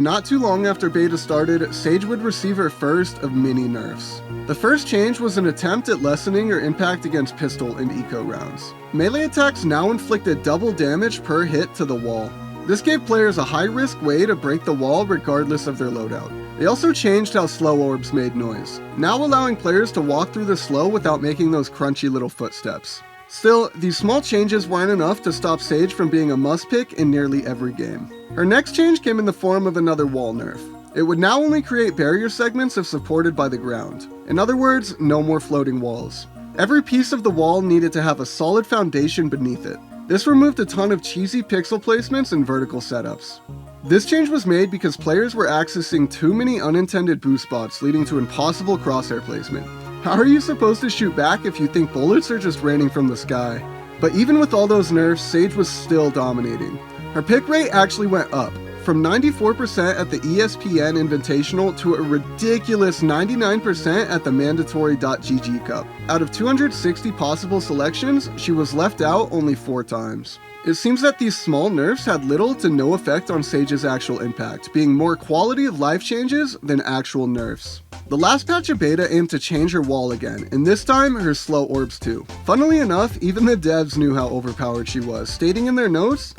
Not too long after beta started, Sage would receive her first of many nerfs. The first change was an attempt at lessening her impact against pistol and eco rounds. Melee attacks now inflicted double damage per hit to the wall. This gave players a high-risk way to break the wall regardless of their loadout. They also changed how slow orbs made noise, now allowing players to walk through the slow without making those crunchy little footsteps. Still, these small changes weren't enough to stop Sage from being a must-pick in nearly every game. Her next change came in the form of another wall nerf. It would now only create barrier segments if supported by the ground. In other words, no more floating walls. Every piece of the wall needed to have a solid foundation beneath it. This removed a ton of cheesy pixel placements and vertical setups. This change was made because players were accessing too many unintended boost spots, leading to impossible crosshair placement. How are you supposed to shoot back if you think bullets are just raining from the sky? But even with all those nerfs, Sage was still dominating. Her pick rate actually went up, from 94% at the ESPN Invitational to a ridiculous 99% at the mandatory .gg Cup. Out of 260 possible selections, she was left out only 4 times. It seems that these small nerfs had little to no effect on Sage's actual impact, being more quality of life changes than actual nerfs. The last patch of beta aimed to change her wall again, and this time her slow orbs too. Funnily enough, even the devs knew how overpowered she was, stating in their notes,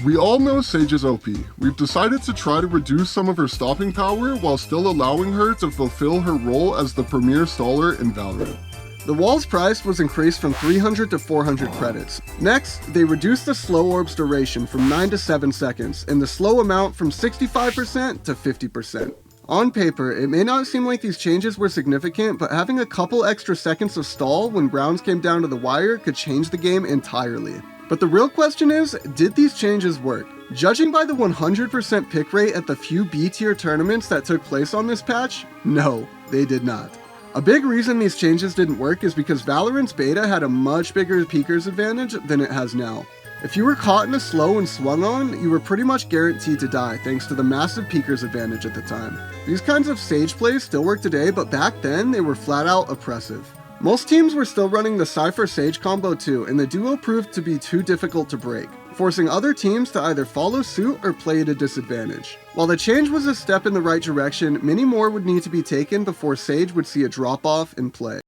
"We all know Sage is OP. We've decided to try to reduce some of her stopping power while still allowing her to fulfill her role as the premier staller in Valorant." The wall's price was increased from 300 to 400 credits. Next, they reduced the slow orb's duration from 9 to 7 seconds, and the slow amount from 65% to 50%. On paper, it may not seem like these changes were significant, but having a couple extra seconds of stall when rounds came down to the wire could change the game entirely. But the real question is, did these changes work? Judging by the 100% pick rate at the few B-tier tournaments that took place on this patch, no, they did not. A big reason these changes didn't work is because Valorant's beta had a much bigger peekers advantage than it has now. If you were caught in a slow and swung on, you were pretty much guaranteed to die thanks to the massive peekers advantage at the time. These kinds of Sage plays still work today, but back then they were flat out oppressive. Most teams were still running the Cypher Sage combo too, and the duo proved to be too difficult to break, forcing other teams to either follow suit or play at a disadvantage. While the change was a step in the right direction, many more would need to be taken before Sage would see a drop off in play.